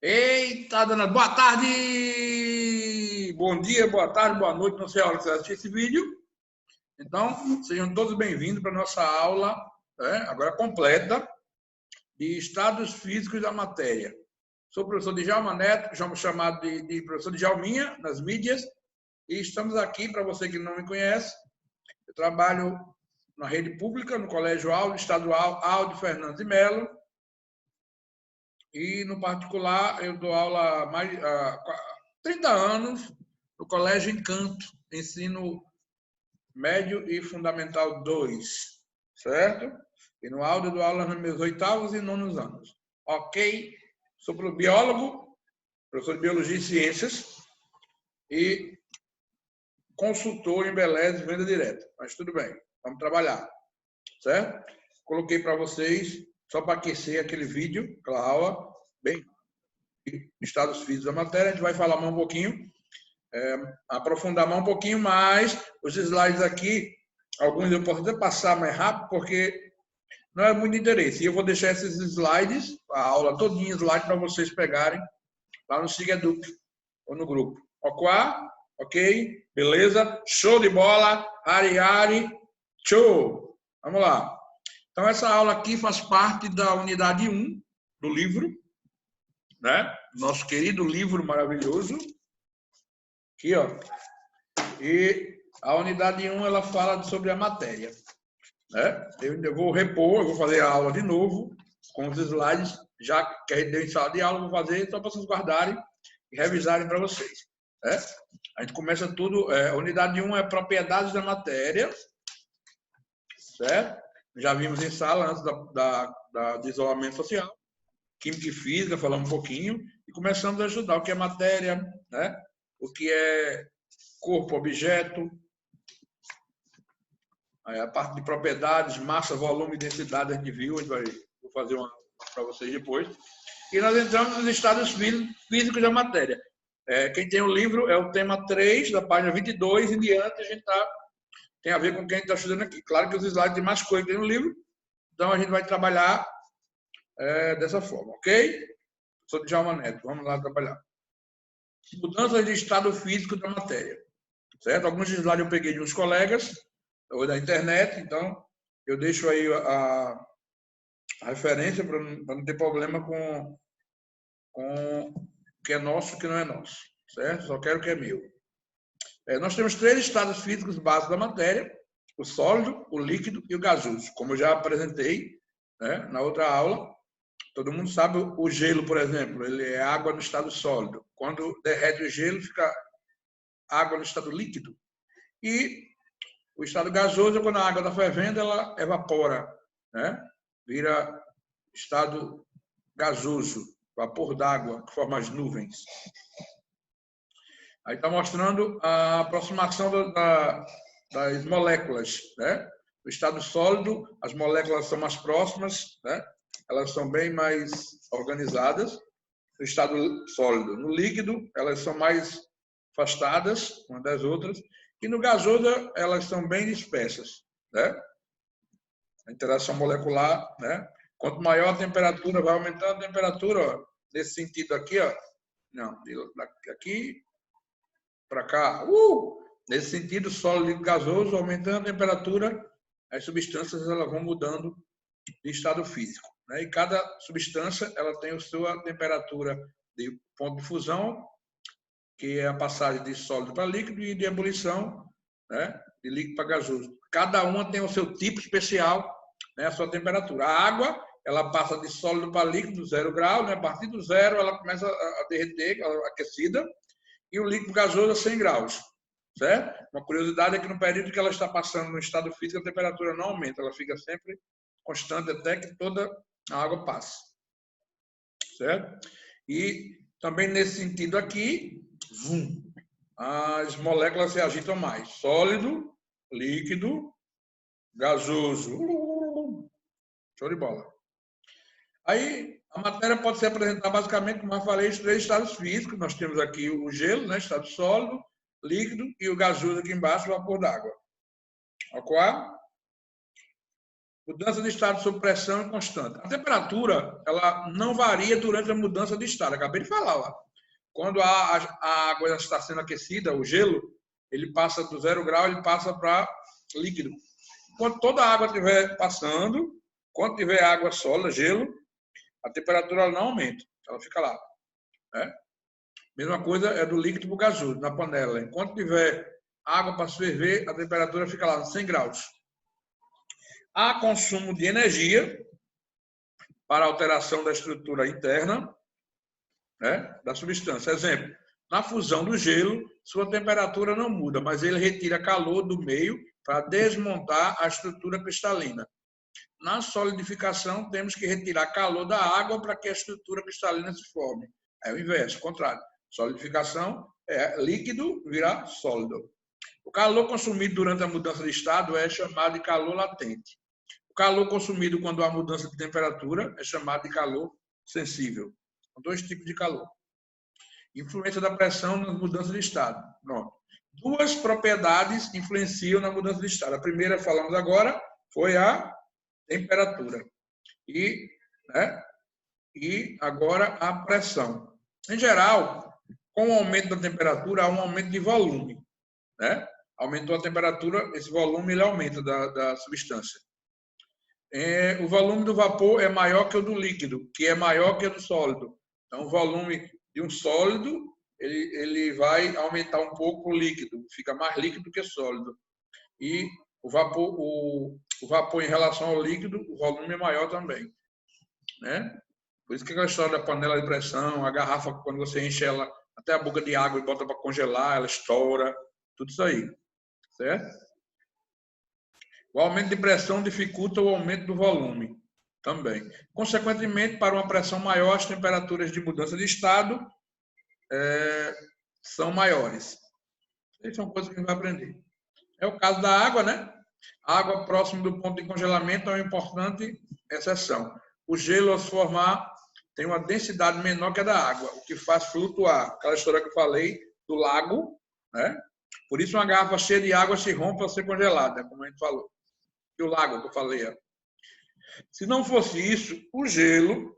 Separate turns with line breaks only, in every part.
Eita, dona, boa tarde! Bom dia, boa tarde, boa noite, não sei a hora que você assistir esse vídeo. Então, sejam todos bem-vindos para a nossa aula, agora completa, de estados físicos da matéria. Sou o professor Djalma Neto, chamado de professor Djalminha nas mídias, e estamos aqui, para você que não me conhece, eu trabalho na rede pública, no Colégio Aldo Estadual Aldo Fernandes de Melo, e no particular eu dou aula há mais de 30 anos no Colégio Encanto, ensino médio e fundamental 2, certo? E no Aldo eu dou aula nos meus 8º e 9º anos. Ok? Sou biólogo, professor de Biologia e Ciências e consultor em beleza e venda direta. Mas tudo bem, vamos trabalhar, certo? Coloquei para vocês, só para aquecer aquele vídeo, aquela aula, bem, estados físicos da matéria. A gente vai falar mais um pouquinho, aprofundar mais um pouquinho mais. Os slides aqui, alguns eu posso até passar mais rápido, porque não é muito interesse. E eu vou deixar esses slides, a aula todinha, slide, para vocês pegarem lá no SIGEDUC ou no grupo. Ok? Beleza? Show de bola! Ari, show! Vamos lá. Então, essa aula aqui faz parte da unidade 1 do livro, né? Nosso querido livro maravilhoso. Aqui, ó. E a unidade 1, ela fala sobre a matéria, né? Eu vou repor, eu vou fazer a aula de novo, com os slides, já que a gente deu em sala de aula, eu vou fazer só para vocês guardarem e revisarem para vocês, né? A gente começa tudo, a unidade 1 é propriedades da matéria, certo? Já vimos em sala antes do isolamento social, química e física, falamos um pouquinho, e começamos a estudar o que é matéria, né? O que é corpo, objeto, a parte de propriedades, massa, volume, densidade, a gente viu, vou fazer uma para vocês depois. E nós entramos nos estados físicos da matéria. Quem tem o livro é o tema 3, da página 22 em diante, a gente tem a ver com quem está estudando aqui. Claro que os slides têm mais coisa que tem no livro, então a gente vai trabalhar dessa forma, ok? Sou Djalma Neto, vamos lá trabalhar. Mudanças de estado físico da matéria, certo? Alguns slides eu peguei de uns colegas, ou da internet, então eu deixo aí a referência para não ter problema com o que é nosso e o que não é nosso, certo? Só quero o que é meu. Nós temos 3 estados físicos básicos da matéria: o sólido, o líquido e o gasoso. Como eu já apresentei, né, na outra aula, todo mundo sabe o gelo, por exemplo, ele é água no estado sólido. Quando derrete o gelo, fica água no estado líquido. E o estado gasoso é quando a água está fervendo, ela evapora, né? Vira estado gasoso, vapor d'água, que forma as nuvens. Aí está mostrando a aproximação das moléculas, né? No estado sólido, as moléculas são mais próximas, né? Elas são bem mais organizadas. No estado sólido, no líquido, elas são mais afastadas umas das outras. E no gasoso, elas são bem dispersas, né? A interação molecular, né? Quanto maior a temperatura, vai aumentando a temperatura, ó, nesse sentido aqui, ó. Não, aqui para cá. Nesse sentido, sólido e gasoso, aumentando a temperatura, as substâncias elas vão mudando de estado físico, né? E cada substância ela tem a sua temperatura de ponto de fusão, que é a passagem de sólido para líquido, e de ebulição, né, de líquido para gasoso. Cada uma tem o seu tipo especial, né, a sua temperatura. A água, ela passa de sólido para líquido, 0 grau, né? A partir do 0 ela começa a derreter, aquecida, e o líquido gasoso a 100 graus, certo? Uma curiosidade é que no período que ela está passando no estado físico, a temperatura não aumenta, ela fica sempre constante até que toda a água passe, certo? E também nesse sentido aqui, as moléculas se agitam mais. Sólido, líquido, gasoso. Show de bola. Aí, a matéria pode ser apresentada basicamente, como eu falei, os 3 estados físicos. Nós temos aqui o gelo, né, estado sólido, líquido, e o gasoso aqui embaixo, vapor d'água. Ok? Mudança de estado sob pressão constante. A temperatura ela não varia durante a mudança de estado. Acabei de falar lá. Quando a água está sendo aquecida, o gelo, ele passa do 0 grau, ele passa para líquido. Quando toda a água estiver passando, quando tiver água sólida, gelo, a temperatura ela não aumenta, ela fica lá. Né? Mesma coisa é do líquido para o gasoso, na panela. Enquanto tiver água para se ferver, a temperatura fica lá, 100 graus. Há consumo de energia para alteração da estrutura interna, né, da substância. Exemplo, na fusão do gelo, sua temperatura não muda, mas ele retira calor do meio para desmontar a estrutura cristalina. Na solidificação, temos que retirar calor da água para que a estrutura cristalina se forme. É o inverso, o contrário. Solidificação é líquido virar sólido. O calor consumido durante a mudança de estado é chamado de calor latente. O calor consumido quando há mudança de temperatura é chamado de calor sensível. São dois tipos de calor. Influência da pressão na mudança de estado. Pronto. Duas propriedades influenciam na mudança de estado. A primeira, falamos agora, foi a temperatura. E agora a pressão. Em geral, com o aumento da temperatura, há um aumento de volume. Né? Aumentou a temperatura, esse volume ele aumenta da substância. O volume do vapor é maior que o do líquido, que é maior que o do sólido. Então, o volume de um sólido, ele vai aumentar um pouco o líquido, fica mais líquido que sólido. E o vapor em relação ao líquido, o volume é maior também. Né? Por isso que a história da panela de pressão, a garrafa, quando você enche ela até a boca de água e bota para congelar, ela estoura, tudo isso aí. Certo? O aumento de pressão dificulta o aumento do volume também. Consequentemente, para uma pressão maior, as temperaturas de mudança de estado são maiores. Essas são coisas que a gente vai aprender. É o caso da água, né? A água próxima do ponto de congelamento é uma importante exceção. O gelo, ao se formar, tem uma densidade menor que a da água, o que faz flutuar. Aquela história que eu falei do lago, né? Por isso uma garrafa cheia de água se rompe ao ser congelada, como a gente falou. E o lago que eu falei. Se não fosse isso, o gelo,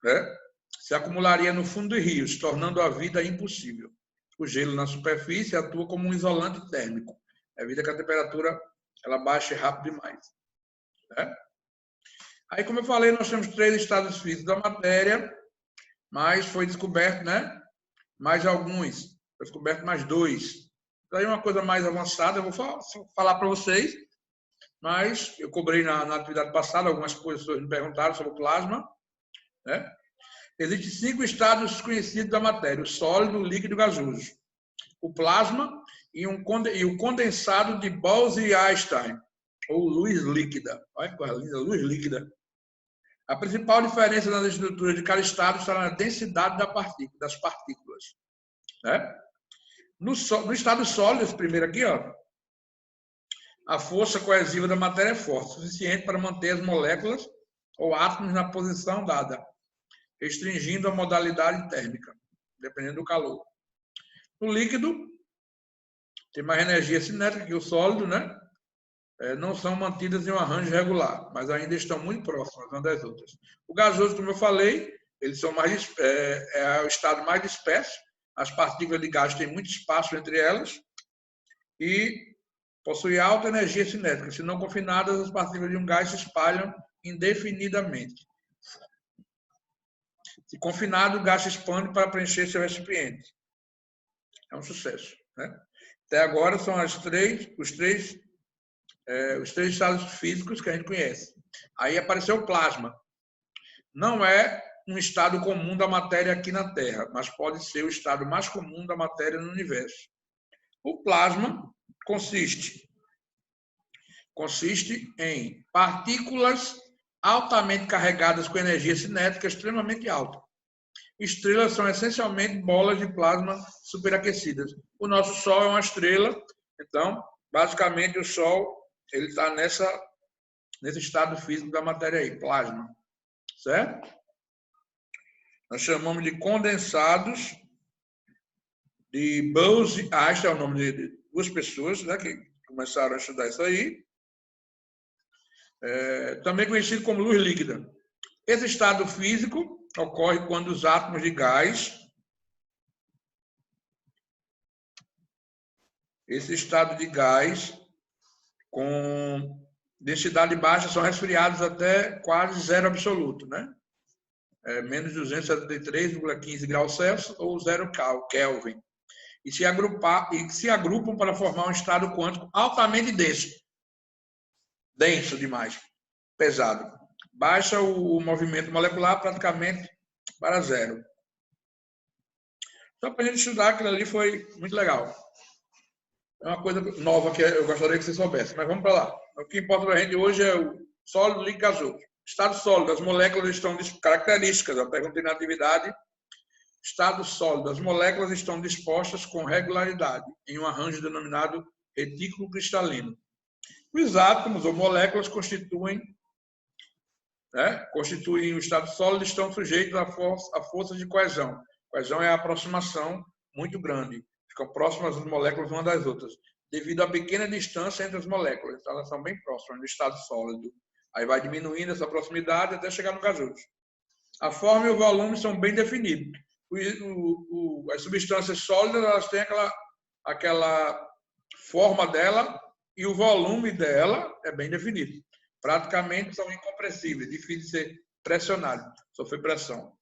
né, se acumularia no fundo de rios, tornando a vida impossível. O gelo na superfície atua como um isolante térmico, evita que a temperatura ela baixe rápido demais. Né? Aí, como eu falei, nós temos 3 estados físicos da matéria, mas foi descoberto, né, mais alguns. Foi descoberto mais 2. Daí uma coisa mais avançada, eu vou falar para vocês. Mas eu cobrei na atividade passada, algumas pessoas me perguntaram sobre o plasma. Né? Existem 5 estados conhecidos da matéria: o sólido, o líquido e o gasoso. O plasma e o condensado de Bose-Einstein, ou luz líquida. Olha que coisa linda, luz líquida. A principal diferença nas estruturas de cada estado está na densidade das partículas. Né? No estado sólido, esse primeiro aqui, ó, a força coesiva da matéria é forte, suficiente para manter as moléculas ou átomos na posição dada, restringindo a modalidade térmica, dependendo do calor. No líquido, tem mais energia cinética que o sólido, né? Não são mantidas em um arranjo regular, mas ainda estão muito próximas umas das outras. O gasoso, como eu falei, eles são é o estado mais disperso, as partículas de gás têm muito espaço entre elas e possui alta energia cinética. Se não confinadas, as partículas de um gás se espalham indefinidamente. Se confinado, o gás se expande para preencher seu recipiente. É um sucesso. Né? Até agora são os três estados físicos que a gente conhece. Aí apareceu o plasma. Não é um estado comum da matéria aqui na Terra, mas pode ser o estado mais comum da matéria no universo. O plasma consiste em partículas altamente carregadas com energia cinética extremamente alta. Estrelas são essencialmente bolas de plasma superaquecidas. O nosso Sol é uma estrela, então, basicamente, o Sol ele está nesse estado físico da matéria aí, plasma. Certo? Nós chamamos de condensados de Bose-Einstein, é o nome de 2 pessoas, né, que começaram a estudar isso aí. também conhecido como luz líquida. Esse estado físico ocorre quando os átomos de gás, esse estado de gás com densidade baixa são resfriados até quase zero absoluto, né? Menos 273,15 graus Celsius ou 0 Kelvin. E se agrupam para formar um estado quântico altamente denso demais, pesado. Baixa o movimento molecular praticamente para zero. Só para a gente estudar, aquilo ali foi muito legal. É uma coisa nova que eu gostaria que você soubesse, mas vamos para lá. O que importa para a gente hoje é o sólido, líquido, gasoso. Estado sólido, as moléculas estão características, a pergunta tem na atividade. Estado sólido, as moléculas estão dispostas com regularidade em um arranjo denominado retículo cristalino. Os átomos ou moléculas constituem o estado sólido e estão sujeitos à força de coesão. Coesão é a aproximação muito grande. Ficam próximas as moléculas umas das outras, devido à pequena distância entre as moléculas. Então, elas são bem próximas no estado sólido. Aí vai diminuindo essa proximidade até chegar no gasoso. A forma e o volume são bem definidos. As substâncias sólidas, elas têm aquela forma dela e o volume dela é bem definido. Praticamente são incompressíveis, difícil de ser pressionado, sofrer pressão.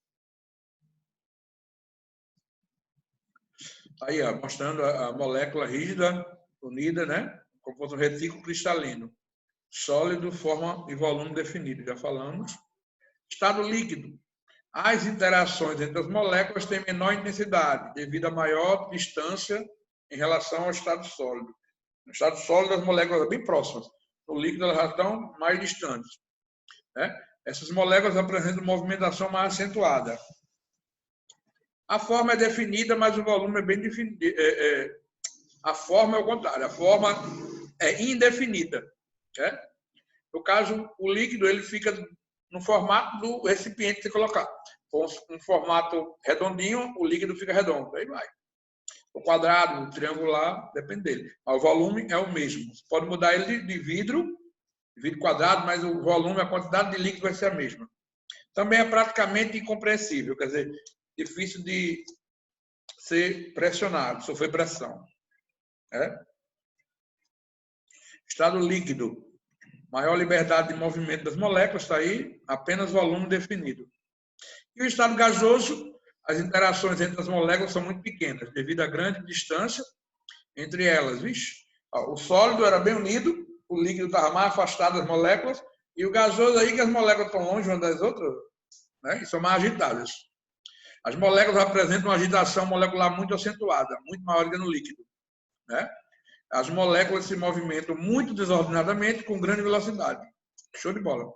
Aí, ó, mostrando a molécula rígida, unida, né? Como fosse um retículo cristalino. Sólido, forma e volume definido, já falamos. Estado líquido. As interações entre as moléculas têm menor intensidade, devido à maior distância em relação ao estado sólido. No estado sólido, as moléculas são bem próximas. No líquido, elas já estão mais distantes. Né? Essas moléculas apresentam movimentação mais acentuada. A forma é definida, mas o volume é bem definido. A forma é o contrário. A forma é indefinida. Né? No caso, o líquido ele fica no formato do recipiente que você colocar. Com um formato redondinho, o líquido fica redondo. Aí vai. O quadrado, o triangular, depende dele. Mas o volume é o mesmo. Você pode mudar ele de vidro quadrado, mas o volume, a quantidade de líquido vai ser a mesma. Também é praticamente incompreensível, quer dizer, difícil de ser pressionado, sofrer pressão. Estado líquido. Maior liberdade de movimento das moléculas, está aí, apenas volume definido. E o estado gasoso, as interações entre as moléculas são muito pequenas, devido à grande distância entre elas. Vixe, o sólido era bem unido, o líquido estava mais afastado das moléculas, e o gasoso aí que as moléculas estão longe umas das outras, né? E são mais agitadas. As moléculas apresentam uma agitação molecular muito acentuada, muito maior que no líquido. Né? As moléculas se movimentam muito desordenadamente com grande velocidade. Show de bola.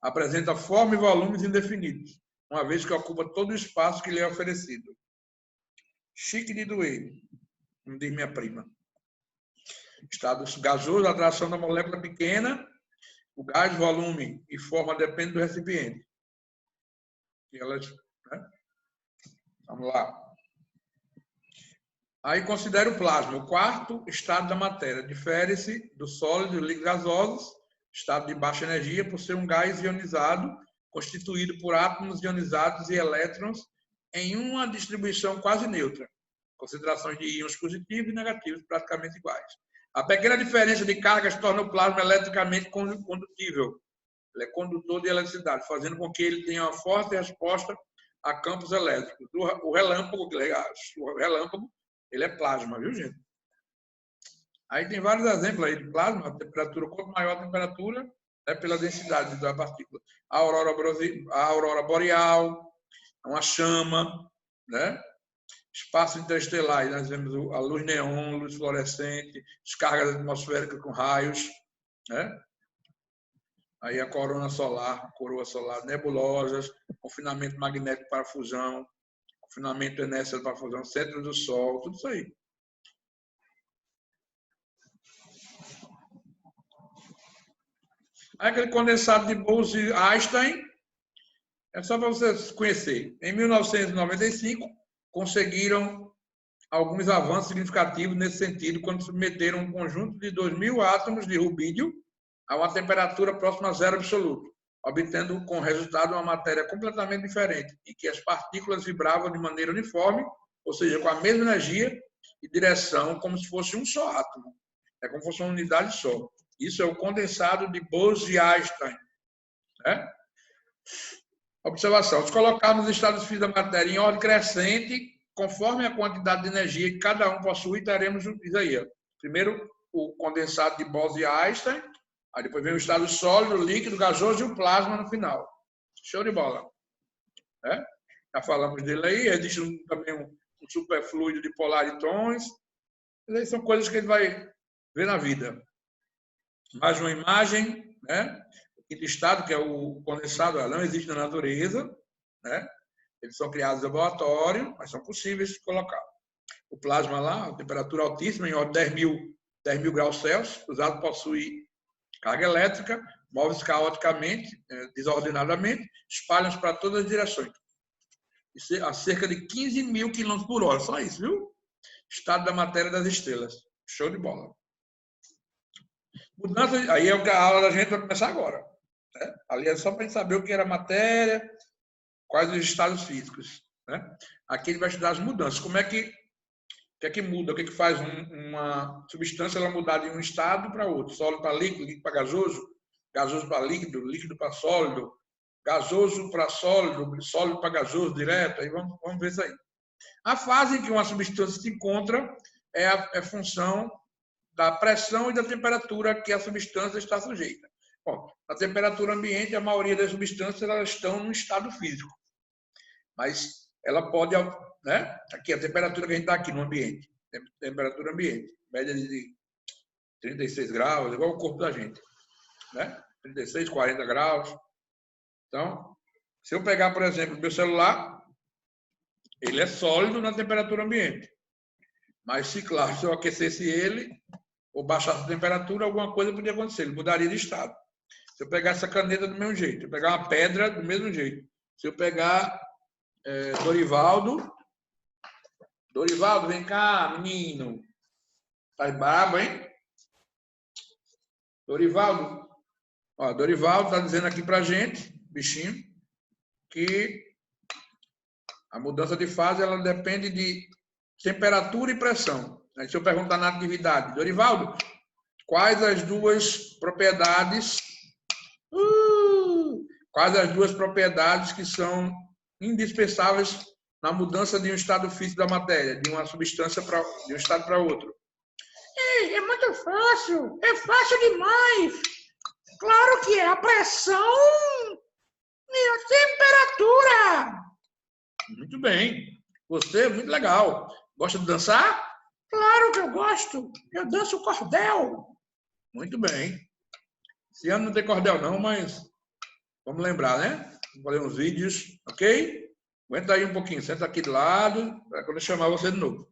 Apresenta forma e volumes indefinidos, uma vez que ocupa todo o espaço que lhe é oferecido. Chique de doer, como diz minha prima. Estado gasoso, a atração da molécula pequena, o gás, volume e forma depende do recipiente. E elas, né? Vamos lá. Aí considera o plasma, o quarto estado da matéria. Difere-se do sólido e líquido gasosos, estado de baixa energia, por ser um gás ionizado, constituído por átomos ionizados e elétrons em uma distribuição quase neutra. Concentrações de íons positivos e negativos praticamente iguais. A pequena diferença de cargas torna o plasma eletricamente condutível. Ele é condutor de eletricidade, fazendo com que ele tenha uma forte resposta a campos elétricos. O relâmpago, ele é plasma, viu, gente? Aí tem vários exemplos aí de plasma, a temperatura, quanto maior a temperatura, é pela densidade da partícula. A aurora boreal, uma chama, né? Espaço interestelar, nós vemos a luz neon, luz fluorescente, descargas atmosféricas com raios, né? Aí a coroa solar, nebulosas, confinamento magnético para fusão, confinamento inércia para fusão, centro do Sol, tudo isso aí. Aí aquele condensado de Bose-Einstein, é só para vocês conhecerem. Em 1995, conseguiram alguns avanços significativos nesse sentido, quando submeteram um conjunto de 2.000 átomos de rubídio a uma temperatura próxima a zero absoluto, obtendo com resultado uma matéria completamente diferente, em que as partículas vibravam de maneira uniforme, ou seja, com a mesma energia e direção, como se fosse um só átomo. É como se fosse uma unidade só. Isso é o condensado de Bose-Einstein. Né? Observação. Se colocarmos os estados físicos da matéria em ordem crescente, conforme a quantidade de energia que cada um possui, teremos isso aí. Primeiro, o condensado de Bose-Einstein, aí depois vem o estado sólido, líquido, gasoso e o plasma no final. Show de bola. Né? Já falamos dele aí. Existe também um superfluido de polaritons. Essas são coisas que ele vai ver na vida. Mais uma imagem, né? O quinto estado, que é o condensado, não existe na natureza, né? Eles são criados em laboratório, mas são possíveis de colocar. O plasma lá, a temperatura altíssima, em ordem de 10 mil graus Celsius, usado possui carga elétrica, move-se caoticamente, desordenadamente, espalham-se para todas as direções. A cerca de 15 mil quilômetros por hora, só isso, viu? Estado da matéria das estrelas. Show de bola. Mudança, aí é a aula da gente vai começar agora. Né? Ali é só para a gente saber o que era matéria, quais os estados físicos. Né? Aqui ele vai estudar as mudanças. Como é que muda? O que faz uma substância ela mudar de um estado para outro? Sólido para líquido, líquido para gasoso, gasoso para líquido, líquido para sólido, gasoso para sólido, sólido para gasoso direto. Aí vamos ver isso aí. A fase em que uma substância se encontra é função da pressão e da temperatura que a substância está sujeita. Bom, na temperatura ambiente, a maioria das substâncias elas estão no estado físico. Mas ela pode, né? Aqui, a temperatura que a gente está aqui no ambiente, temperatura ambiente, média de 36 graus, igual o corpo da gente, né? 36, 40 graus. Então, se eu pegar, por exemplo, o meu celular, ele é sólido na temperatura ambiente. Mas, se claro, se eu aquecesse ele, ou baixasse a temperatura, alguma coisa podia acontecer, ele mudaria de estado. Se eu pegar essa caneta do mesmo jeito, se eu pegar uma pedra do mesmo jeito, se eu pegar Dorivaldo, vem cá, menino. Tá brabo, hein? Dorivaldo. Ó, Dorivaldo tá dizendo aqui pra gente, bichinho, que a mudança de fase ela depende de temperatura e pressão. Aí, se eu perguntar na atividade, Dorivaldo, quais as duas propriedades que são indispensáveis na mudança de um estado físico da matéria, de uma substância de um estado para outro? É muito fácil, é fácil demais. Claro que é a pressão e a temperatura. Muito bem, você é muito legal. Gosta de dançar? Claro que eu gosto, eu danço cordel. Muito bem. Esse ano não tem cordel não, mas vamos lembrar, né? Vou fazer uns vídeos, ok? Aguenta aí um pouquinho, senta aqui do lado, para quando eu chamar você de novo.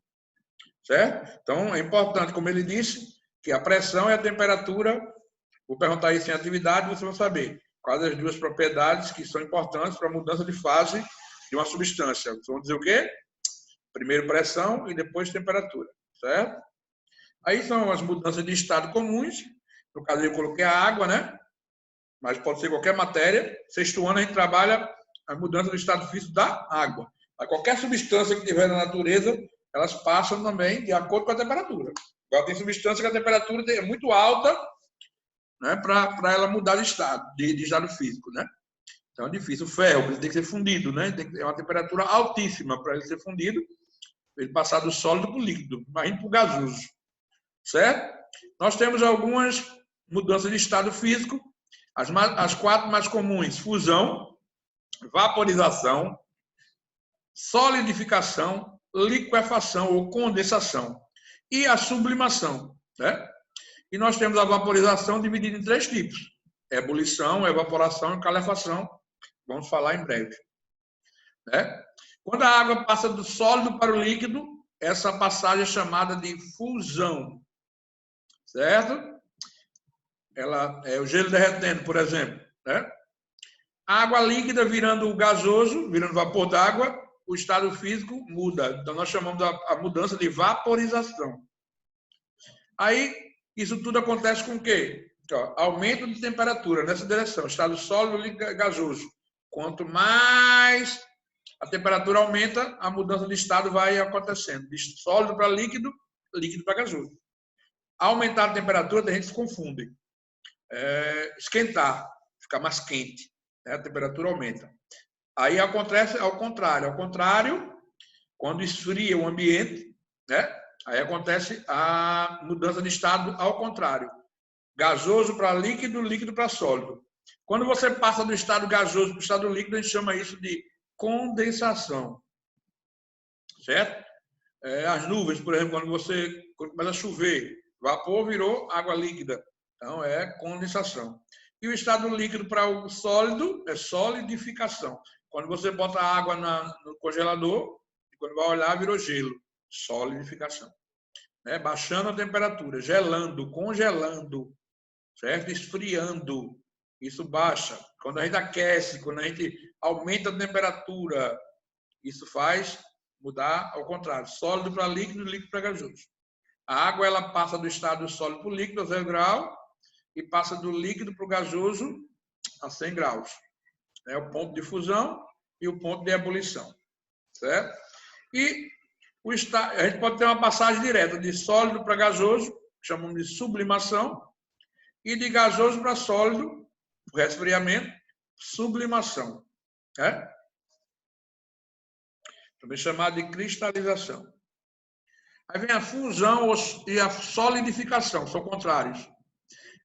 Certo? Então, é importante, como ele disse, que a pressão e a temperatura, vou perguntar isso em atividade, você vai saber quais as duas propriedades que são importantes para a mudança de fase de uma substância. Vocês vão dizer o quê? Primeiro pressão e depois temperatura, certo? Aí são as mudanças de estado comuns. No caso, eu coloquei a água, né? Mas pode ser qualquer matéria. Sexto ano, a gente trabalha a mudança do estado físico da água. A qualquer substância que tiver na natureza, elas passam também de acordo com a temperatura. Agora, tem substância que a temperatura é muito alta, né, para ela mudar de estado físico, né? Então, é difícil. O ferro ele tem que ser fundido, né? É uma temperatura altíssima para ele ser fundido, ele passar do sólido para o líquido, imagina para o gasoso. Certo? Nós temos algumas mudanças de estado físico. As quatro mais comuns: fusão, vaporização, solidificação, liquefação ou condensação e a sublimação. Né? E nós temos a vaporização dividida em três tipos: ebulição, evaporação e calefação. Vamos falar em breve. Né? Quando a água passa do sólido para o líquido, essa passagem é chamada de fusão. Certo? Ela é o gelo derretendo, por exemplo. Né? A água líquida virando gasoso, virando vapor d'água, o estado físico muda. Então, nós chamamos a mudança de vaporização. Aí, isso tudo acontece com o quê? Ó, aumento de temperatura nessa direção, estado sólido, líquido, gasoso. Quanto mais a temperatura aumenta, a mudança de estado vai acontecendo. De sólido para líquido, líquido para gasoso. Aumentar a temperatura, a gente se confunde. Esquentar, ficar mais quente. Né? A temperatura aumenta. Aí acontece ao contrário. Ao contrário, quando esfria o ambiente, né? Aí acontece a mudança de estado ao contrário. Gasoso para líquido, líquido para sólido. Quando você passa do estado gasoso para o estado líquido, a gente chama isso de condensação. Certo? As nuvens, por exemplo, quando começa a chover, vapor virou água líquida. Então, é condensação. E o estado líquido para o sólido é solidificação. Quando você bota a água no congelador, quando vai olhar, virou gelo. Solidificação. Baixando a temperatura, gelando, congelando, certo? Esfriando. Isso baixa. Quando a gente aquece, quando a gente aumenta a temperatura, isso faz mudar ao contrário. Sólido para líquido, líquido para gasoso. A água ela passa do estado sólido para o líquido a 0 grau e passa do líquido para o gasoso a 100 graus. É o ponto de fusão e o ponto de ebulição. Certo? E a gente pode ter uma passagem direta de sólido para gasoso, que chamamos de sublimação, e de gasoso para sólido, resfriamento, sublimação. Também chamado de cristalização. Aí vem a fusão e a solidificação, são contrários.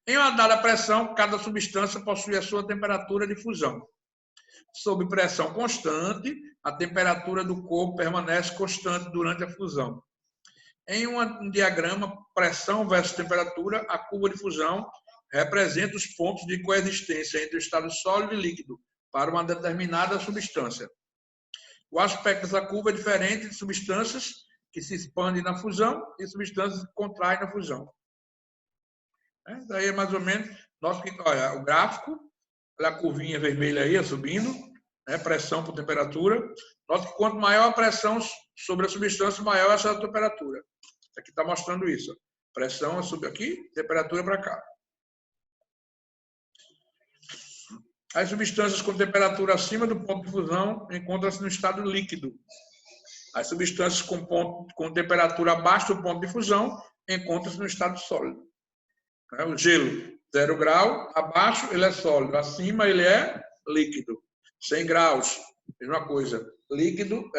Em uma dada pressão, cada substância possui a sua temperatura de fusão. Sob pressão constante, a temperatura do corpo permanece constante durante a fusão. Em um diagrama, pressão versus temperatura, a curva de fusão representa os pontos de coexistência entre o estado sólido e líquido para uma determinada substância. O aspecto dessa curva é diferente de substâncias que se expandem na fusão e substâncias que contraem na fusão. Daí é mais ou menos, olha, o gráfico, olha a curvinha vermelha aí, subindo, pressão por temperatura. Nota que quanto maior a pressão sobre a substância, maior essa temperatura. Aqui está mostrando isso. Pressão sobre aqui, temperatura para cá. As substâncias com temperatura acima do ponto de fusão encontram-se no estado líquido. As substâncias com temperatura abaixo do ponto de fusão encontram-se no estado sólido. O gelo, 0 grau, abaixo ele é sólido, acima ele é líquido. 100 graus, mesma coisa. Líquido,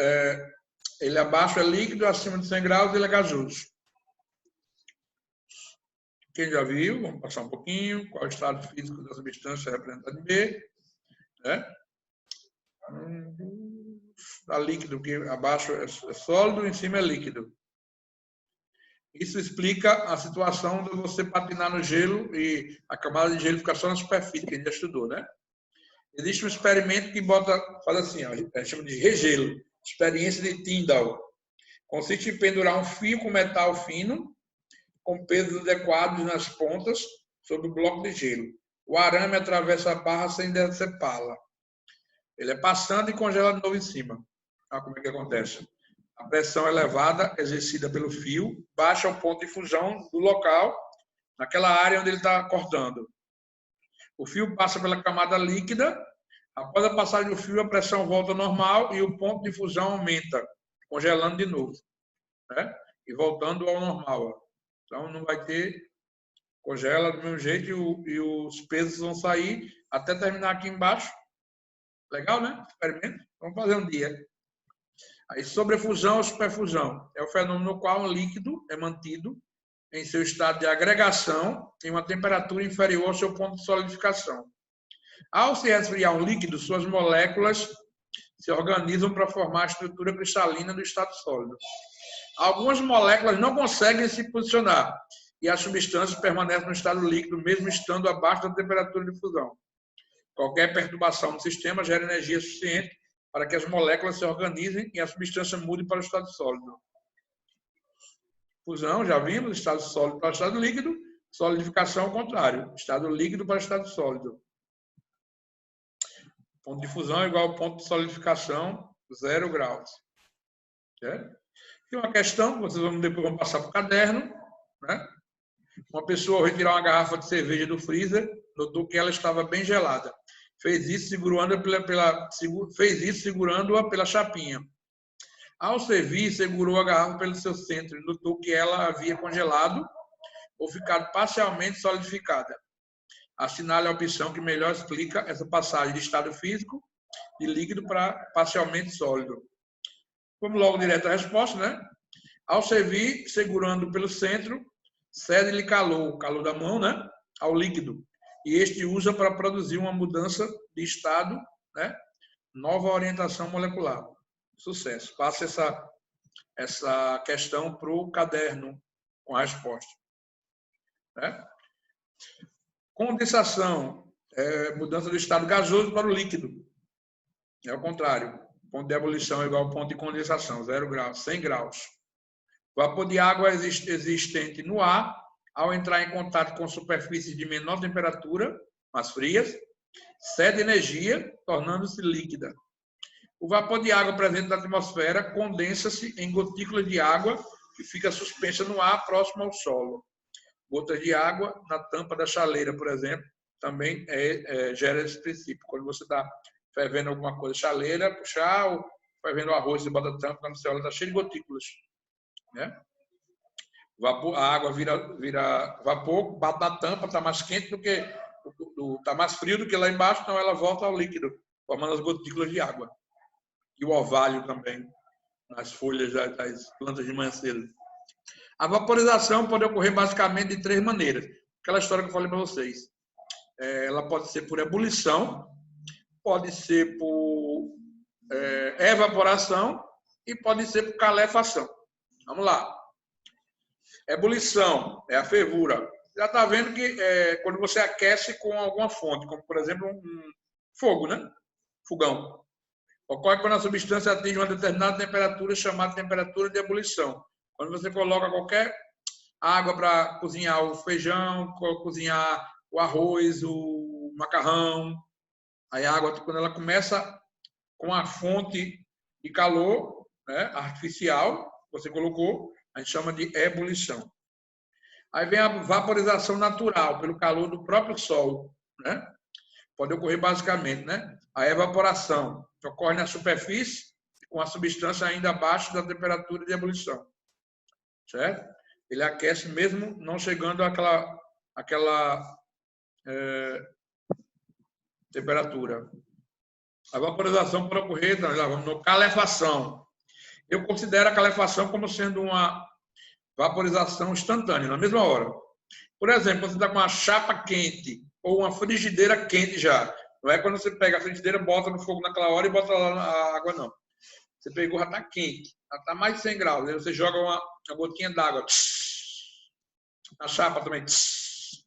ele abaixo é líquido, acima de 100 graus ele é gasoso. Quem já viu, vamos passar um pouquinho. Qual é o estado físico da substância representada em B? Está líquido, que abaixo é sólido, em cima é líquido. Isso explica a situação de você patinar no gelo e a camada de gelo ficar só na superfície, que a gente já estudou, né? Existe um experimento que faz assim, a gente chama de regelo, experiência de Tyndall. Consiste em pendurar um fio com metal fino, com pesos adequados nas pontas, sobre o bloco de gelo. O arame atravessa a barra sem decepá-la. Ele é passando e congela de novo em cima. Olha como é que acontece. A pressão elevada exercida pelo fio baixa o ponto de fusão do local, naquela área onde ele está cortando. O fio passa pela camada líquida. Após a passagem do fio, a pressão volta ao normal e o ponto de fusão aumenta, congelando de novo. E voltando ao normal. Então, não vai ter... Congela do mesmo jeito e os pesos vão sair até terminar aqui embaixo. Legal, né? Experimento. Vamos fazer um dia. Aí, sobrefusão ou superfusão é o fenômeno no qual um líquido é mantido em seu estado de agregação em uma temperatura inferior ao seu ponto de solidificação. Ao se resfriar um líquido, suas moléculas se organizam para formar a estrutura cristalina do estado sólido. Algumas moléculas não conseguem se posicionar e as substâncias permanecem no estado líquido, mesmo estando abaixo da temperatura de fusão. Qualquer perturbação no sistema gera energia suficiente para que as moléculas se organizem e a substância mude para o estado sólido. Fusão, já vimos, estado sólido para o estado líquido, solidificação ao contrário, estado líquido para o estado sólido. Ponto de fusão é igual ao ponto de solidificação, 0 graus. Certo? Tem uma questão, vocês depois vão passar para o caderno, né? Uma pessoa, ao retirar uma garrafa de cerveja do freezer, notou que ela estava bem gelada. Fez isso segurando-a pela chapinha. Ao servir, segurou a garrafa pelo seu centro e notou que ela havia congelado ou ficado parcialmente solidificada. Assinale a opção que melhor explica essa passagem de estado físico de líquido para parcialmente sólido. Vamos logo direto à resposta, né? Ao servir, segurando pelo centro, cede-lhe calor da mão, né? Ao líquido. E este usa para produzir uma mudança de estado, né? Nova orientação molecular. Sucesso. Passa essa questão para o caderno com a resposta. Né? Condensação é mudança do estado gasoso para o líquido. É o contrário. Ponto de ebulição é igual ao ponto de condensação, 0 graus, 100 graus. Vapor de água existente no ar, ao entrar em contato com superfícies de menor temperatura, mais frias, cede energia, tornando-se líquida. O vapor de água presente na atmosfera condensa-se em gotículas de água que fica suspensa no ar próximo ao solo. Gotas de água na tampa da chaleira, por exemplo, também gera esse princípio. Quando você está fervendo alguma coisa, chaleira, puxar, ou fervendo arroz, você bota a tampa, quando você olha, está cheio de gotículas. Né? Vapor, a água vira vapor, bate na tampa, está mais quente do que... Está mais frio do que lá embaixo, então ela volta ao líquido, formando as gotículas de água. E o orvalho também, nas folhas das plantas de manhã cedo. A vaporização pode ocorrer basicamente de 3 maneiras. Aquela história que eu falei para vocês. Ela pode ser por ebulição, pode ser por evaporação e pode ser por calefação. Vamos lá. Ebulição é a fervura. Já está vendo que quando você aquece com alguma fonte, como por exemplo um fogo, né? Fogão. Ocorre quando a substância atinge uma determinada temperatura chamada temperatura de ebulição. Quando você coloca qualquer água para cozinhar o feijão, cozinhar o arroz, o macarrão, aí a água, quando ela começa com a fonte de calor, né, artificial, você colocou, a gente chama de ebulição. Aí vem a vaporização natural, pelo calor do próprio sol, né? Pode ocorrer basicamente, né? A evaporação, que ocorre na superfície, com a substância ainda abaixo da temperatura de ebulição. Certo? Ele aquece mesmo não chegando àquela temperatura. A vaporização pode ocorrer, então, vamos no calefação. Eu considero a calefação como sendo uma vaporização instantânea, na mesma hora. Por exemplo, você está com uma chapa quente ou uma frigideira quente já. Não é quando você pega a frigideira, bota no fogo naquela hora e bota lá na água, não. Você pegou, já está quente, já está mais de 100 graus. Aí você joga uma gotinha d'água na chapa também. Isso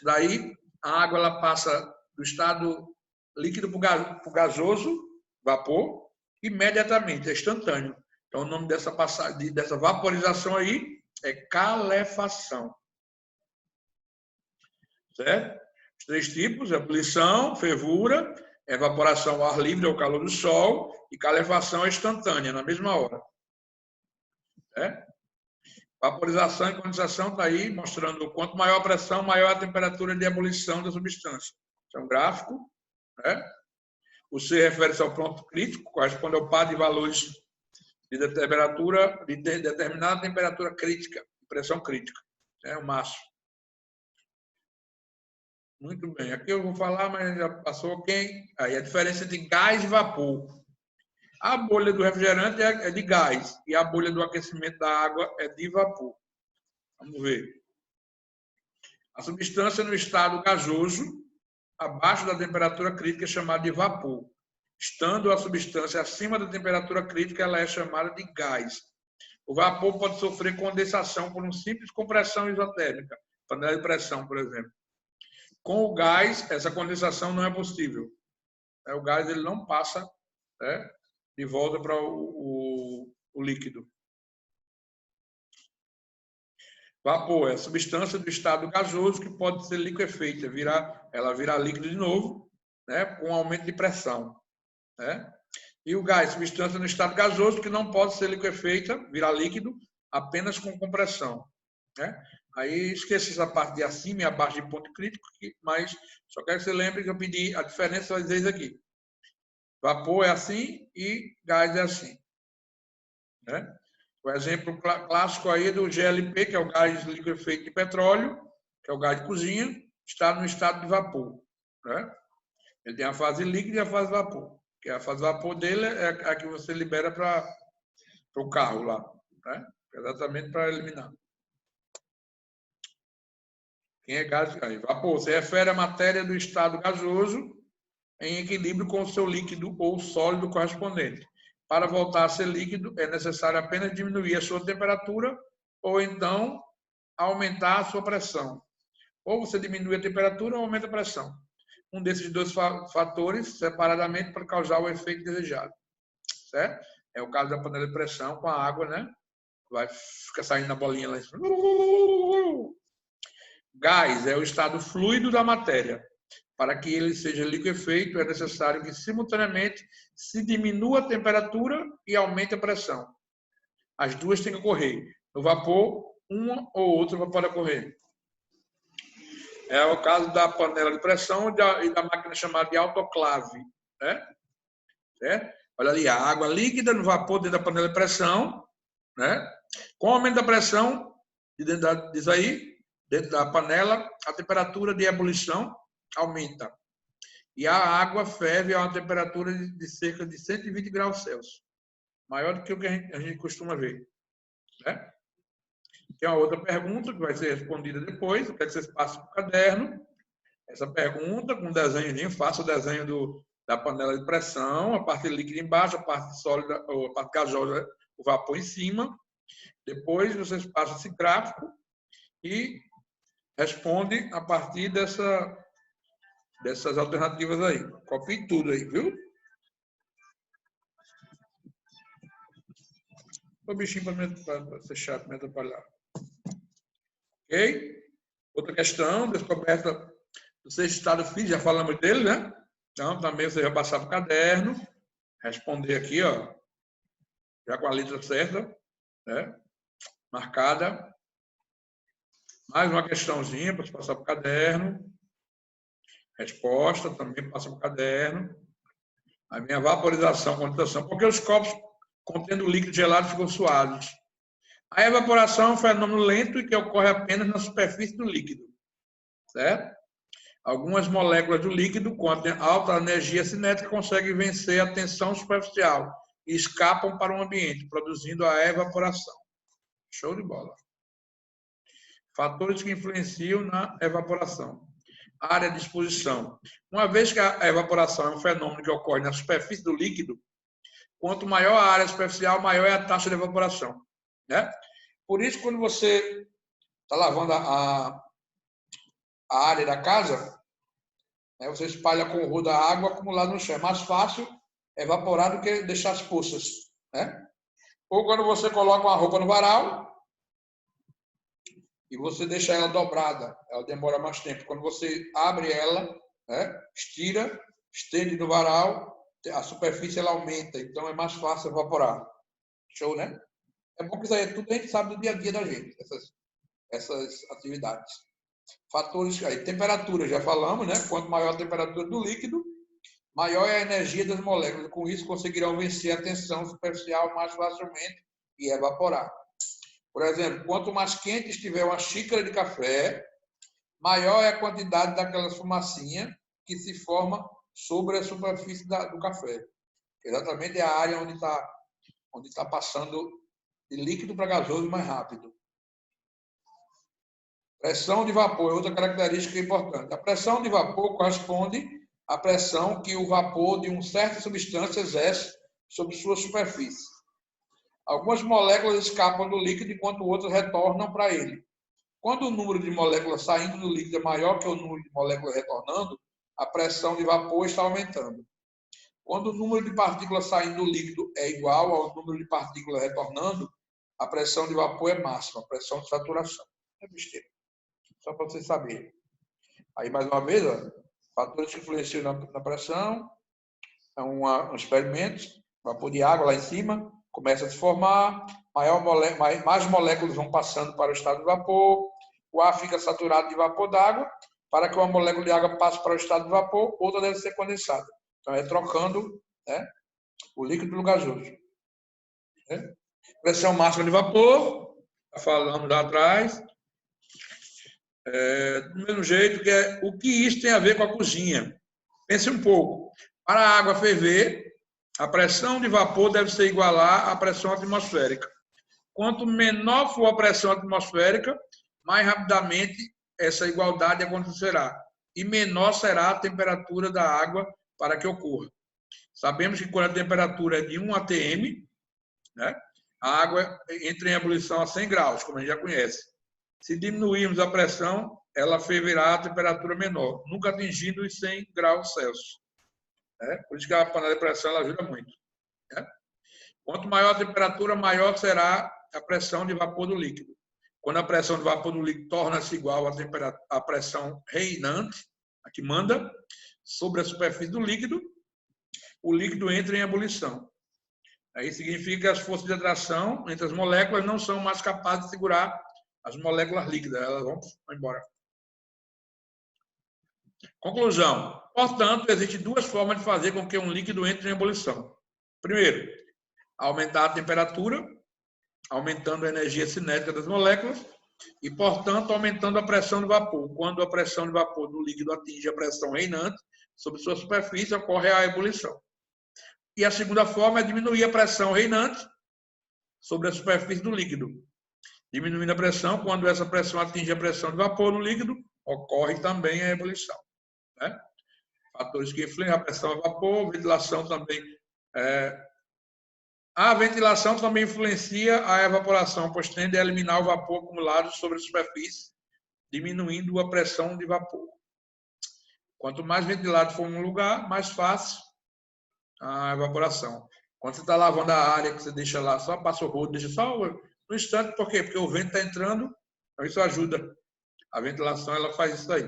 daí, a água ela passa do estado líquido para o gasoso, vapor, imediatamente, é instantâneo. Então, o nome dessa vaporização aí é calefação. Certo? Os 3 tipos, ebulição, fervura, evaporação ao ar livre ao calor do sol e calefação instantânea, na mesma hora. Certo? Vaporização e condensação está aí mostrando quanto maior a pressão, maior a temperatura de ebulição da substância. Isso é um gráfico. Né? O C refere-se ao ponto crítico, corresponde ao par de valores de temperatura, de determinada temperatura crítica, pressão crítica. É o máximo. Muito bem. Aqui eu vou falar, mas já passou quem? Aí a diferença entre gás e vapor. A bolha do refrigerante é de gás e a bolha do aquecimento da água é de vapor. Vamos ver. A substância no estado gasoso, abaixo da temperatura crítica, é chamada de vapor. Estando a substância acima da temperatura crítica, ela é chamada de gás. O vapor pode sofrer condensação por uma simples compressão isotérmica, panela de pressão, por exemplo. Com o gás, essa condensação não é possível. O gás ele não passa, né, de volta para o líquido. Vapor é a substância do estado gasoso que pode ser liquefeita, ela vira líquido de novo, né, com aumento de pressão. Né? E o gás, substância no estado gasoso que não pode ser liquefeita, virar líquido, apenas com compressão. né? Aí esqueça essa parte de acima e abaixo de ponto crítico, mas só quero que você lembre que eu pedi a diferença, vai dizer isso aqui. Vapor é assim e gás é assim, né? O exemplo clássico aí do GLP, que é o gás liquefeito de petróleo, que é o gás de cozinha, está no estado de vapor, né? Ele tem a fase líquida e a fase vapor. Que a fase vapor dele é a que você libera para o carro lá, né? Exatamente para eliminar. Quem é gás? Vapor se refere à matéria do estado gasoso em equilíbrio com o seu líquido ou sólido correspondente. Para voltar a ser líquido, é necessário apenas diminuir a sua temperatura ou então aumentar a sua pressão. Ou você diminui a temperatura ou aumenta a pressão. Um desses dois fatores, separadamente, para causar o efeito desejado. Certo? É o caso da panela de pressão com a água, né? Vai ficar saindo na bolinha lá em cima. Gás é o estado fluido da matéria. Para que ele seja liquefeito, é necessário que, simultaneamente, se diminua a temperatura e aumente a pressão. As duas têm que ocorrer. No vapor, uma ou outra pode ocorrer. É o caso da panela de pressão e da máquina chamada de autoclave, né? Certo? Olha ali, a água líquida no vapor dentro da panela de pressão, né? Com o aumento da pressão, diz aí, dentro da panela, a temperatura de ebulição aumenta. E a água ferve a uma temperatura de cerca de 120 graus Celsius. Maior do que o que a gente costuma ver, né? Tem uma outra pergunta que vai ser respondida depois. Eu quero que vocês passem para o caderno. Essa pergunta, com um desenhozinho, faça o desenho da panela de pressão, a parte líquida embaixo, a parte sólida, ou a parte gasosa, o vapor em cima. Depois vocês passam esse gráfico e respondem a partir dessas alternativas aí. Copie tudo aí, viu? O bichinho para ser chato, me atrapalhar. Ok? Outra questão, descoberta do sexto estado físico, já falamos dele, né? Então, também você vai passar para o caderno, responder aqui, ó, já com a letra certa, né? Marcada. Mais uma questãozinha para passar para o caderno. Resposta também passa para o caderno. A minha vaporização, condensação. Porque os copos contendo líquido gelado ficam suaves. A evaporação é um fenômeno lento e que ocorre apenas na superfície do líquido. Certo? Algumas moléculas do líquido com alta energia cinética conseguem vencer a tensão superficial e escapam para o ambiente, produzindo a evaporação. Show de bola. Fatores que influenciam na evaporação. Área de exposição. Uma vez que a evaporação é um fenômeno que ocorre na superfície do líquido, quanto maior a área superficial, maior é a taxa de evaporação. Né? Por isso, quando você está lavando a área da casa, né, você espalha com o rodo a água acumulada no chão. É mais fácil evaporar do que deixar as poças. Né? Ou quando você coloca uma roupa no varal e você deixa ela dobrada, ela demora mais tempo. Quando você abre ela, né, estira, estende no varal, a superfície ela aumenta, então é mais fácil evaporar. Show, né? É bom que isso aí tudo a gente sabe do dia a dia da gente, essas atividades. Fatores aí, temperatura, já falamos, né? Quanto maior a temperatura do líquido, maior é a energia das moléculas. Com isso, conseguirão vencer a tensão superficial mais facilmente e evaporar. Por exemplo, quanto mais quente estiver uma xícara de café, maior é a quantidade daquela fumacinha que se forma sobre a superfície do café. Exatamente é a área onde está passando de líquido para gasoso mais rápido. Pressão de vapor é outra característica importante. A pressão de vapor corresponde à pressão que o vapor de uma certa substância exerce sobre sua superfície. Algumas moléculas escapam do líquido enquanto outras retornam para ele. Quando o número de moléculas saindo do líquido é maior que o número de moléculas retornando, a pressão de vapor está aumentando. Quando o número de partículas saindo do líquido é igual ao número de partículas retornando, a pressão de vapor é máxima, a pressão de saturação. É besteira. Só para vocês saberem. Aí, mais uma vez, ó, fatores que influenciam na pressão. É um experimento, vapor de água lá em cima, começa a se formar, mais moléculas vão passando para o estado de vapor, o ar fica saturado de vapor d'água. Para que uma molécula de água passe para o estado de vapor, outra deve ser condensada. Então, é trocando, né, o líquido pelo gasoso. Né? Pressão máxima de vapor, já falamos lá atrás. Do mesmo jeito, o que isso tem a ver com a cozinha? Pense um pouco. Para a água ferver, a pressão de vapor deve ser igualar à pressão atmosférica. Quanto menor for a pressão atmosférica, mais rapidamente essa igualdade acontecerá. E menor será a temperatura da água para que ocorra. Sabemos que quando a temperatura é de 1 atm, né, a água entra em ebulição a 100 graus, como a gente já conhece. Se diminuirmos a pressão, ela ferverá a temperatura menor, nunca atingindo os 100 graus Celsius. Por isso que a panela de pressão ela ajuda muito. Quanto maior a temperatura, maior será a pressão de vapor do líquido. Quando a pressão de vapor do líquido torna-se igual à pressão reinante, a que manda, sobre a superfície do líquido, o líquido entra em ebulição. Aí significa que as forças de atração entre as moléculas não são mais capazes de segurar as moléculas líquidas, elas vão embora. Conclusão. Portanto, existem duas formas de fazer com que um líquido entre em ebulição. Primeiro, aumentar a temperatura, aumentando a energia cinética das moléculas e, portanto, aumentando a pressão de vapor. Quando a pressão de vapor do líquido atinge a pressão reinante sobre sua superfície, ocorre a ebulição. E a segunda forma é diminuir a pressão reinante sobre a superfície do líquido. Diminuindo a pressão, quando essa pressão atinge a pressão de vapor do líquido, ocorre também a ebulição. Fatores que influem a pressão de vapor, ventilação também. A ventilação também influencia a evaporação, pois tende a eliminar o vapor acumulado sobre a superfície, diminuindo a pressão de vapor. Quanto mais ventilado for um lugar, mais fácil a evaporação. Quando você está lavando a área, que você deixa lá, só passa o rodo, deixa só no instante, por quê? Porque o vento está entrando, então isso ajuda. A ventilação ela faz isso aí.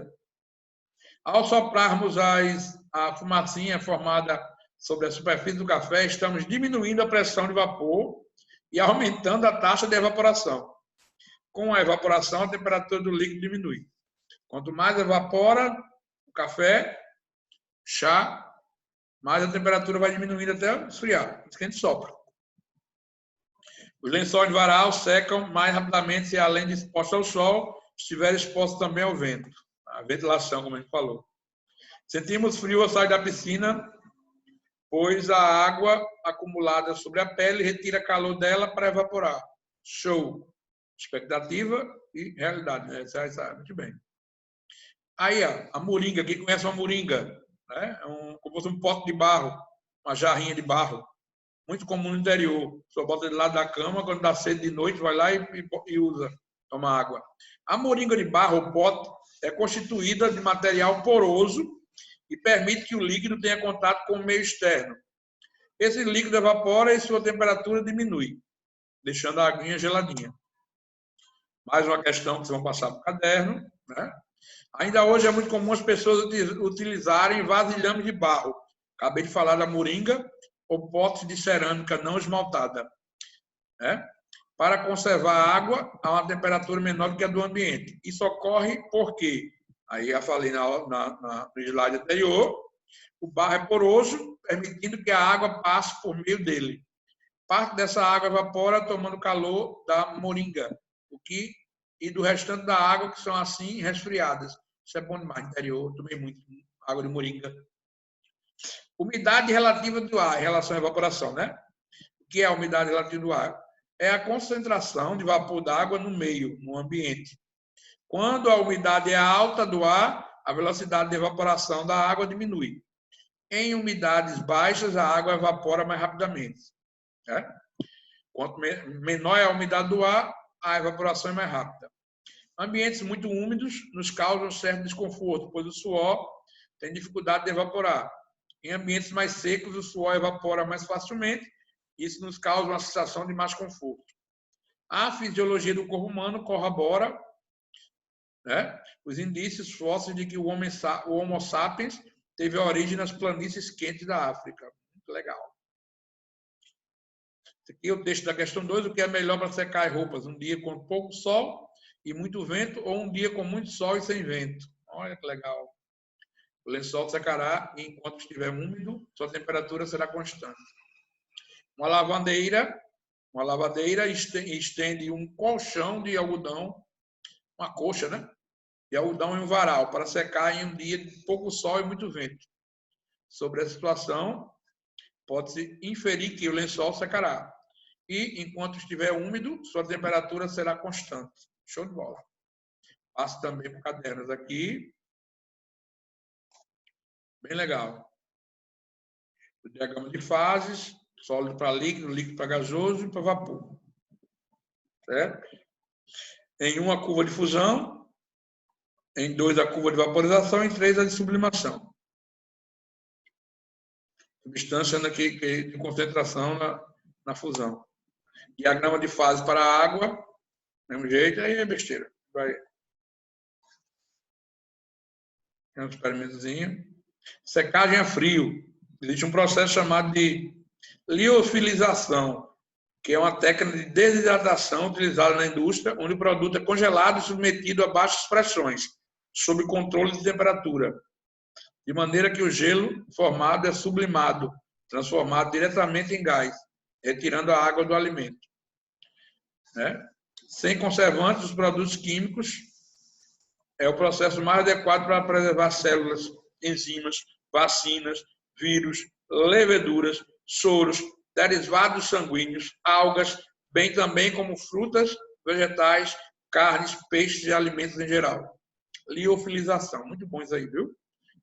Ao soprarmos a fumacinha formada sobre a superfície do café, estamos diminuindo a pressão de vapor e aumentando a taxa de evaporação. Com a evaporação, a temperatura do líquido diminui. Quanto mais evapora o café, chá, mais a temperatura vai diminuindo até esfriar. Isso que a gente sopra. Os lençóis de varal secam mais rapidamente se, além de expostos ao sol, estiver exposto também ao vento. A ventilação, como a gente falou. Sentimos frio ao sair da piscina, pois a água acumulada sobre a pele retira calor dela para evaporar. Show! Expectativa e realidade. Né? Muito bem. Aí, a moringa. Quem conhece uma moringa? Né? Como se fosse um pote de barro, uma jarrinha de barro. Muito comum no interior. Só bota do lado da cama, quando dá sede de noite, vai lá e usa, toma água. A moringa de barro, o pote, é constituída de material poroso e permite que o líquido tenha contato com o meio externo. Esse líquido evapora e sua temperatura diminui, deixando a aguinha geladinha. Mais uma questão que vocês vão passar para o caderno. Né? Ainda hoje é muito comum as pessoas utilizarem vasilhames de barro. Acabei de falar da moringa ou potes de cerâmica não esmaltada. Né? Para conservar a água a uma temperatura menor do que a do ambiente. Isso ocorre porque, aí já falei no slide anterior, o barro é poroso, permitindo que a água passe por meio dele. Parte dessa água evapora tomando calor da moringa, e do restante da água, que são assim resfriadas. Isso é bom demais. No interior, tomei muito água de moringa. Umidade relativa do ar em relação à evaporação, né? O que é a umidade relativa do ar? É a concentração de vapor d'água no meio, no ambiente. Quando a umidade é alta do ar, a velocidade de evaporação da água diminui. Em umidades baixas, a água evapora mais rapidamente. Né? Quanto menor é a umidade do ar, a evaporação é mais rápida. Ambientes muito úmidos nos causam certo desconforto, pois o suor tem dificuldade de evaporar. Em ambientes mais secos, o suor evapora mais facilmente. Isso nos causa uma sensação de mais conforto. A fisiologia do corpo humano corrobora, né, os indícios fósseis de que o Homo sapiens teve origem nas planícies quentes da África. Muito legal. Aqui é o texto da questão 2, o que é melhor para secar as roupas? Um dia com pouco sol e muito vento ou um dia com muito sol e sem vento? Olha que legal. O lençol secará e enquanto estiver úmido, sua temperatura será constante. Uma lavadeira estende um colchão de algodão, uma colcha, né? De algodão em um varal para secar em um dia de pouco sol e muito vento. Sobre a situação, pode-se inferir que o lençol secará. E, enquanto estiver úmido, sua temperatura será constante. Show de bola. Passo também por cadernos aqui. Bem legal. O diagrama de fases, sólido para líquido, líquido para gasoso e para vapor. Certo? Em 1, a curva de fusão. Em 2, a curva de vaporização. Em 3, a de sublimação. Substância de concentração na fusão. Diagrama de fase para a água. Mesmo jeito, aí é besteira. Vai. Tem um experimentozinho. Secagem a frio. Existe um processo chamado de liofilização, que é uma técnica de desidratação utilizada na indústria, onde o produto é congelado e submetido a baixas pressões, sob controle de temperatura, de maneira que o gelo formado é sublimado, transformado diretamente em gás, retirando a água do alimento. Né? Sem conservantes, os produtos químicos é o processo mais adequado para preservar células, enzimas, vacinas, vírus, leveduras, soros, derivados sanguíneos, algas, bem também como frutas, vegetais, carnes, peixes e alimentos em geral. Liofilização. Muito bom isso aí, viu?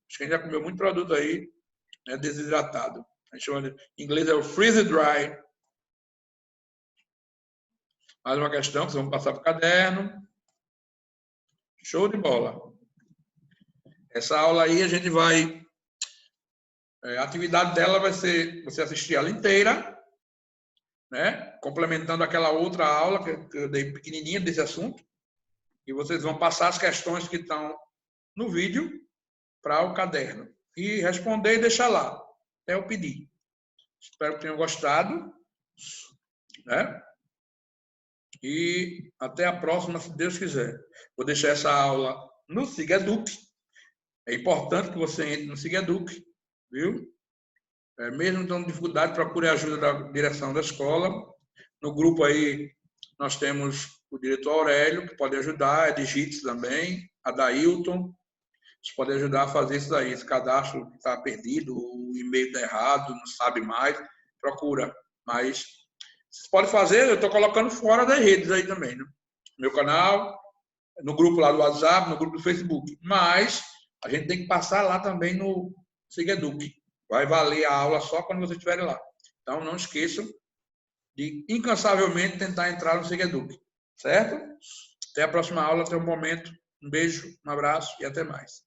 Acho que a gente já comeu muito produto aí, né, desidratado. Em inglês é o freeze dry. Mais uma questão que vocês vão passar para o caderno. Show de bola. Essa aula aí a gente vai... A atividade dela vai ser você assistir ela inteira, né? Complementando aquela outra aula que eu dei pequenininha desse assunto. E vocês vão passar as questões que estão no vídeo para o caderno. E responder e deixar lá, até eu pedir. Espero que tenham gostado. Né? E até a próxima, se Deus quiser. Vou deixar essa aula no SIGEDUC. É importante que você entre no SIGEDUC, viu? Mesmo tendo dificuldade, procure a ajuda da direção da escola. No grupo aí, nós temos o diretor Aurélio, que pode ajudar, a Digite também, a Dailton. Vocês podem ajudar a fazer isso daí. Esse cadastro está perdido, o e-mail está errado, não sabe mais, procura. Mas vocês podem fazer, eu estou colocando fora das redes aí também, né? Meu canal, no grupo lá do WhatsApp, no grupo do Facebook. Mas a gente tem que passar lá também no SIGEDUC. Vai valer a aula só quando vocês estiverem lá. Então, não esqueçam de incansavelmente tentar entrar no SIGEDUC. Certo? Até a próxima aula, até o momento. Um beijo, um abraço e até mais.